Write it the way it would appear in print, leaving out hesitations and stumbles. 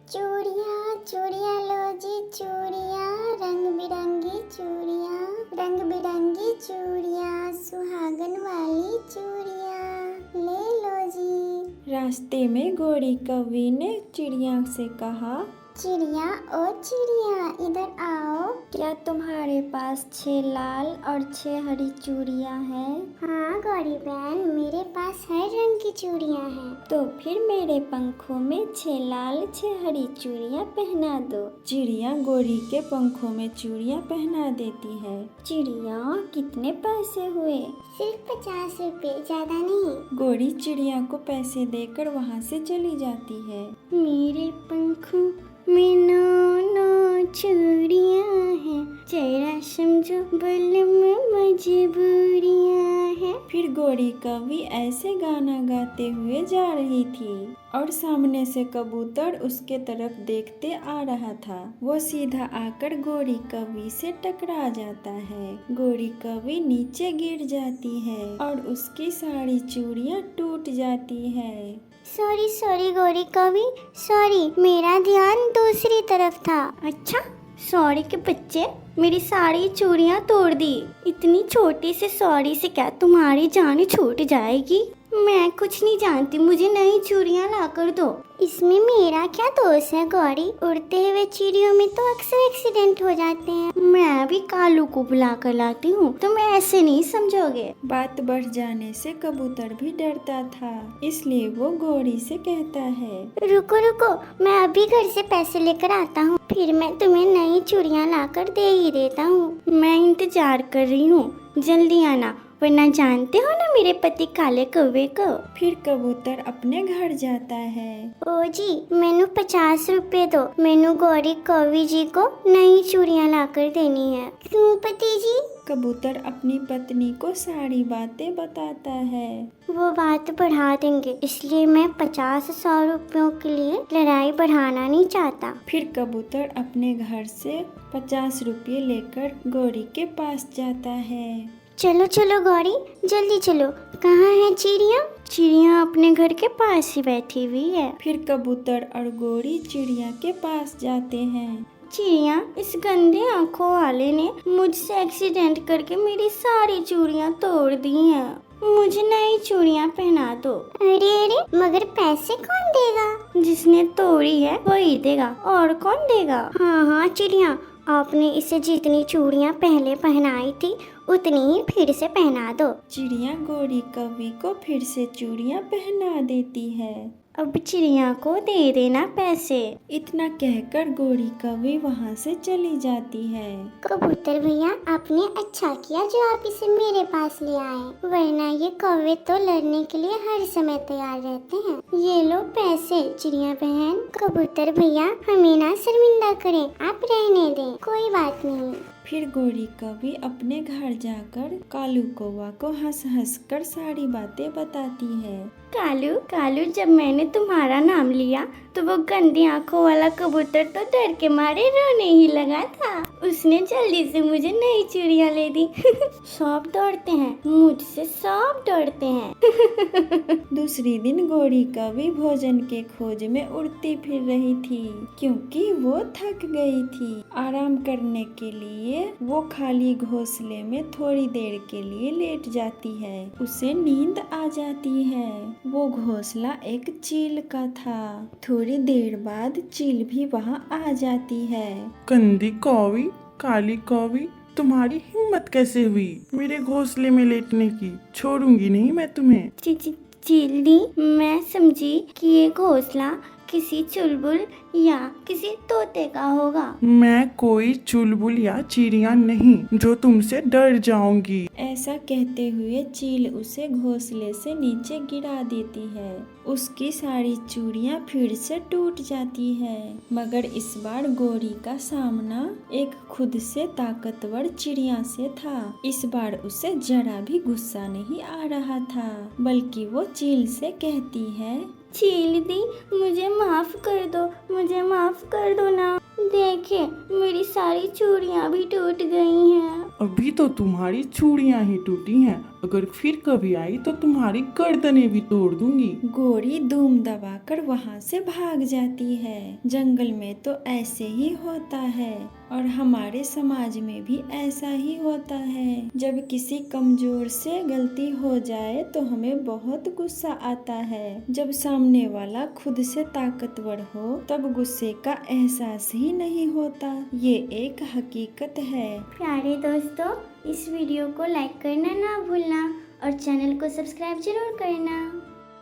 चूड़ियाँ चूड़ियाँ लो जी चूड़ियाँ, रंग बिरंगी चूड़ियाँ, रंग बिरंगी चूड़ियाँ, सुहागन वाली चूड़ियाँ ले लो जी। रास्ते में गोरी कौवी ने चिड़िया से कहा, चिड़िया ओ चिड़िया इधर आओ। क्या तुम्हारे पास 6 लाल और 6 हरी चूड़ियाँ हैं? हाँ गौरी बहन, मेरे पास हर रंग की चूड़ियाँ हैं। तो फिर मेरे पंखों में 6 लाल 6 हरी चूड़ियाँ पहना दो। चिड़िया गोरी के पंखों में चूड़ियाँ पहना देती है। चिड़िया कितने पैसे हुए? सिर्फ 50 रुपए, ज्यादा नहीं। गोरी चिड़िया को पैसे देकर वहाँ से चली जाती है। मेरे पंखों में 9 चूड़ियाँ हैं, जरा समझो बलम मजबूरियाँ हैं। फिर गोरी कौवी ऐसे गाना गाते हुए जा रही थी और सामने से कबूतर उसके तरफ देखते आ रहा था। वो सीधा आकर गोरी कौवी से टकरा जाता है। गोरी कौवी नीचे गिर जाती है और उसकी सारी चूड़ियाँ टूट जाती है। सॉरी सॉरी गौरी कवि, सॉरी, मेरा ध्यान दूसरी तरफ था। अच्छा, सॉरी के बच्चे, मेरी सारी चूड़ियाँ तोड़ दी। इतनी छोटी से सॉरी से क्या तुम्हारी जान छूट जाएगी? मैं कुछ नहीं जानती, मुझे नई चूड़ियाँ ला कर दो। इसमें मेरा क्या दोष है गौरी? उड़ते हुए चिड़ियों में तो अक्सर एक्सीडेंट हो जाते हैं। मैं भी कालू को बुला कर लाती हूँ, तुम ऐसे नहीं समझोगे। बात बढ़ जाने से कबूतर भी डरता था, इसलिए वो गोरी से कहता है, रुको रुको, मैं अभी घर से पैसे लेकर आता हूँ, फिर मैं तुम्हें नई चूड़ियाँ लाकर दे ही देता हूँ। मैं इंतजार कर रही हूँ, जल्दी आना, वरना जानते हो ना मेरे पति काले कौवे को। फिर कबूतर अपने घर जाता है। ओ जी, मैनू 50 रुपए दो, मैनू गौरी कौवी जी को नई चूड़ियाँ लाकर देनी है। क्यों पति जी? कबूतर अपनी पत्नी को सारी बातें बताता है। वो बात बढ़ा देंगे, इसलिए मैं 50-100 रुपयों के लिए लड़ाई बढ़ाना नहीं चाहता। फिर कबूतर अपने घर से 50 रुपये लेकर गोरी के पास जाता है। चलो चलो गौरी, जल्दी चलो। कहाँ है चिड़िया? चिड़िया अपने घर के पास ही बैठी हुई है। फिर कबूतर और गोरी चिड़िया के पास जाते हैं। चिड़िया, इस गंदे आंखों वाले ने मुझसे एक्सीडेंट करके मेरी सारी चूड़ियाँ तोड़ दी हैं। मुझे नई चूड़ियाँ पहना दो। अरे अरे, मगर पैसे कौन देगा? जिसने तोड़ी है वही देगा, और कौन देगा? हाँ हाँ चिड़िया, आपने इसे जितनी चूड़ियाँ पहले पहनाई थी उतनी ही फिर से पहना दो। चिड़िया गोरी कौवी को फिर से चूड़ियाँ पहना देती है। अब चिड़िया को दे देना पैसे। इतना कहकर गोरी कौवी वहाँ से चली जाती है। कबूतर भैया, आपने अच्छा किया जो आप इसे मेरे पास ले आए, वरना ये कौवे तो लड़ने के लिए हर समय तैयार रहते हैं। ये लो पैसे चिड़िया बहन। कबूतर भैया, हमें ना शर्मिंदा करें, आप रहने दें, कोई बात नहीं। फिर गोरी कौवी अपने घर जाकर कालू कौवा को हंस हंस कर सारी बातें बताती है। कालू कालू, जब मैंने तुम्हारा नाम लिया तो वो गंदी आंखों वाला कबूतर तो डर के मारे रोने ही लगा था। उसने जल्दी से मुझे नई चूड़ियाँ ले दी। सब डरते हैं मुझसे, सब डरते हैं। दूसरी दिन गोरी कौवी भोजन के खोज में उड़ती फिर रही थी, क्योंकि वो थक गई थी। आराम करने के लिए वो खाली घोंसले में थोड़ी देर के लिए लेट जाती है। उसे नींद आ जाती है। वो घोंसला एक चील का था। थोड़ी देर बाद चील भी वहाँ आ जाती है। गंदी कौवी, काली कौवी, तुम्हारी हिम्मत कैसे हुई मेरे घोंसले में लेटने की? छोड़ूंगी नहीं मैं तुम्हें। चिल्ली, मैं समझी कि ये घोंसला किसी चुलबुल या किसी तोते का होगा। मैं कोई चुलबुल या चिड़िया नहीं जो तुमसे डर जाऊंगी। ऐसा कहते हुए चील उसे घोंसले से नीचे गिरा देती है। उसकी सारी चूड़ियाँ फिर से टूट जाती है। मगर इस बार गोरी का सामना एक खुद से ताकतवर चिड़िया से था। इस बार उसे जरा भी गुस्सा नहीं आ रहा था, बल्कि वो चील से कहती है, चील दी, मुझे माफ कर दो, मुझे माफ कर दो ना। देखे, मेरी सारी चूड़ियाँ भी टूट गई हैं। अभी तो तुम्हारी चूड़ियाँ ही टूटी हैं, अगर फिर कभी आई तो तुम्हारी गर्दनें भी तोड़ दूंगी। गौरी धूम दबाकर वहाँ से भाग जाती है। जंगल में तो ऐसे ही होता है और हमारे समाज में भी ऐसा ही होता है। जब किसी कमजोर से गलती हो जाए तो हमें बहुत गुस्सा आता है। जब सामने वाला खुद से ताकतवर हो तब गुस्से का एहसास ही नहीं होता। ये एक हकीकत है। प्यारे दोस्तों, इस वीडियो को लाइक करना ना भूलना और चैनल को सब्सक्राइब जरूर करना।